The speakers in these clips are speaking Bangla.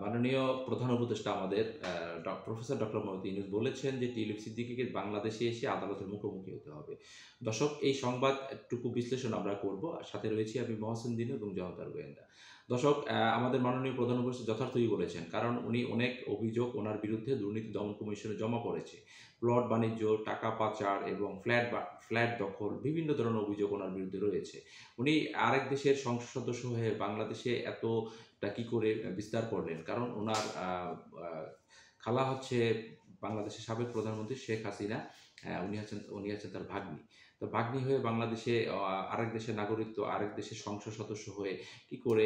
মাননীয় প্রধান উপদেষ্টা আমাদের প্রফেসর ডক্টর মোহাম্মদ ইউনূস বলেছেন যে টিউলিপ সিদ্দিকীকে বাংলাদেশে এসে আদালতের মুখোমুখি হতে হবে। দর্শক, এই সংবাদটুকু বিশ্লেষণ আমরা করব। আর সাথে রয়েছি আমি মহসিন দিনু এবং জনতার গোয়েন্দা। দর্শক, আমাদের মাননীয় প্রধান উপদেষ্টা যথার্থই বলেছেন, কারণ উনি অনেক অভিযোগ ওনার বিরুদ্ধে দুর্নীতি দমন কমিশনে জমা পড়েছে। প্লট বাণিজ্য, টাকা পাচার এবং ফ্ল্যাট দখল, বিভিন্ন ধরনের অভিযোগ ওনার বিরুদ্ধে রয়েছে। উনি আরেক দেশের সংসদ সদস্য হয়ে বাংলাদেশে এতটা কি করে বিস্তার করলেন? কারণ ওনার খালা হচ্ছে বাংলাদেশের সাবেক প্রধানমন্ত্রী শেখ হাসিনা। উনি হচ্ছেন তার ভাগ্নি। তো ভাগ্নি হয়ে বাংলাদেশে আরেক দেশের নাগরিকত্ব, আরেক দেশের সংসদ সদস্য হয়ে কি করে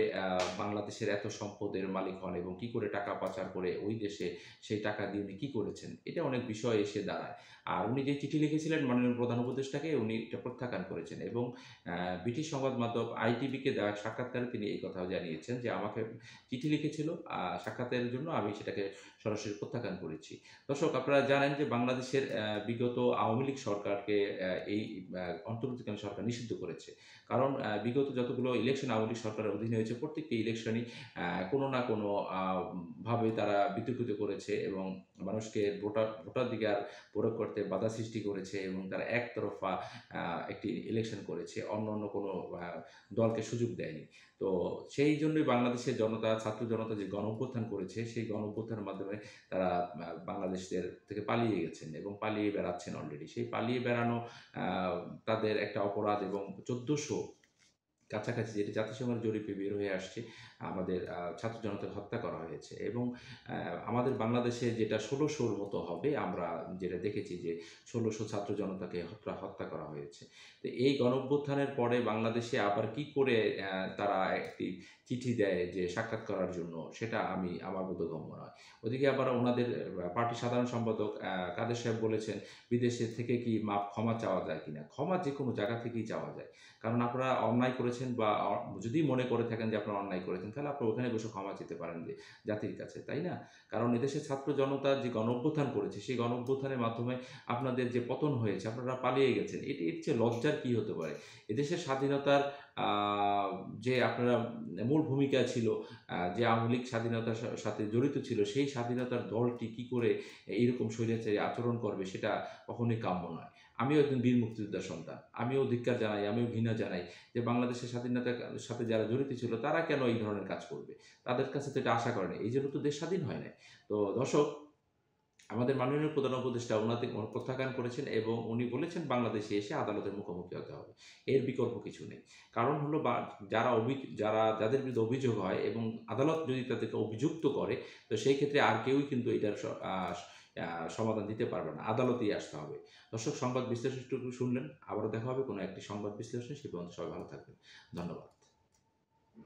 বাংলাদেশের এত সম্পদের মালিক হন এবং কি করে টাকা পাচার করে ওই দেশে সেই টাকা দিয়ে উনি কী করেছেন? এটা অনেক বিষয় এসে দাঁড়ায়। আর উনি যে চিঠি লিখেছিলেন মাননীয় প্রধান উপদেষ্টাকে, উনি এটা প্রত্যাখ্যান করেছেন এবং ব্রিটিশ সংবাদ মাধ্যম আইটিভিকে দেওয়া এক সাক্ষাৎকারে তিনি এই কথাও জানিয়েছেন যে, আমাকে চিঠি লিখেছিল সাক্ষাতের জন্য, আমি সেটাকে সরাসরি প্রত্যাখ্যান করেছি। দর্শক, আপনারা জানেন যে বাংলাদেশের বিগত আওয়ামী লীগ সরকারকে এই অন্তর্বর্তীকালীন সরকার নিষিদ্ধ করেছে। কারণ বিগত যতগুলো ইলেকশন আওয়ামী লীগ সরকারের অধীনে হয়েছে, প্রত্যেকটি ইলেকশনই কোনো না কোনো ভাবে তারা বিতর্কিত করেছে এবং মানুষকে ভোটাধিকার প্রয়োগ করতে বাধা সৃষ্টি করেছে এবং তারা একতরফা একটি ইলেকশন করেছে, অন্য কোনো দলকে সুযোগ দেয়নি। তো সেই জন্যই বাংলাদেশের জনতা, ছাত্র জনতা যে গণ-অভ্যুত্থান করেছে, সেই গণ-অভ্যুত্থানের মাধ্যমে তারা বাংলাদেশের থেকে পালিয়ে গেছেন এবং পালিয়ে বেড়াচ্ছেন অলরেডি। সেই পালিয়ে বেড়ানো তাদের একটা অপরাধ এবং ১৪০০ কাছাকাছি, যেটি জাতিসংঘের জরিপে বের হয়ে আসছে, আমাদের ছাত্র জনতাকে হত্যা করা হয়েছে এবং আমাদের বাংলাদেশে যেটা ১৬০০-র মতো হবে, আমরা যেটা দেখেছি যে ১৬০০ ছাত্র জনতাকে হত্যা করা হয়েছে। তো এই গণঅভ্যুত্থানের পরে বাংলাদেশে আবার কি করে তারা একটি চিঠি দেয় যে সাক্ষাৎ করার জন্য, সেটা আমার বোধগম্য নয়। ওদিকে আবার ওনাদের পার্টির সাধারণ সম্পাদক কাদের সাহেব বলেছেন, বিদেশে থেকে কি ক্ষমা চাওয়া যায় কিনা? ক্ষমা যে কোনো জায়গা থেকেই চাওয়া যায়। কারণ আপনারা অন্যায় করেছেন বা যদি মনে করে থাকেন যে আপনারা অন্যায় করেছেন, তাহলে আপনারা ওখানে বসে ক্ষমা চেতে পারেন যে জাতির কাছে, তাই না? কারণ এদেশের ছাত্র জনতা যে গণ-অভ্যুত্থান করেছে, সেই গণ-অভ্যুত্থানের মাধ্যমে আপনাদের যে পতন হয়েছে, আপনারা পালিয়ে গেছেন। এর চেয়ে লজ্জার কী হতে পারে? এদেশের স্বাধীনতার যে আপনারা মূল ভূমিকা ছিল, যে আওয়ামী লীগ স্বাধীনতার সাথে জড়িত ছিল, সেই স্বাধীনতার দলটি কি করে এইরকম স্বৈরাচারী আচরণ করবে, সেটা কখনোই কাম্য নয়। আমিও একজন বীর মুক্তিযোদ্ধার সন্তান। আমিও ধিক্কার জানাই, আমিও ঘৃণা জানাই যে বাংলাদেশের স্বাধীনতার সাথে যারা জড়িত ছিল, তারা কেন এই ধরনের কাজ করবে? তাদের কাছে তো এটা আশা করে নাই। এইজন্য তো দেশ স্বাধীন হয় নাই। তো দর্শক, আমাদের মাননীয় প্রধান উপদেষ্টা প্রত্যাখ্যান করেছেন এবং উনি বলেছেন বাংলাদেশে এসে আদালতের মুখোমুখি হতে হবে। এর বিকল্প কিছু নেই। কারণ হলো, যাদের বিরুদ্ধে অভিযোগ হয় এবং আদালত যদি তাদেরকে অভিযুক্ত করে, তো সেই ক্ষেত্রে আর কেউই কিন্তু এটার সমাধান দিতে পারবে না। আদালতেই আসতে হবে। দর্শক, সংবাদ বিশ্লেষণটুকু শুনলেন। আবারও দেখা হবে কোনো একটি সংবাদ বিশ্লেষণে। সে পর্যন্ত সবাই ভালো থাকবেন। ধন্যবাদ।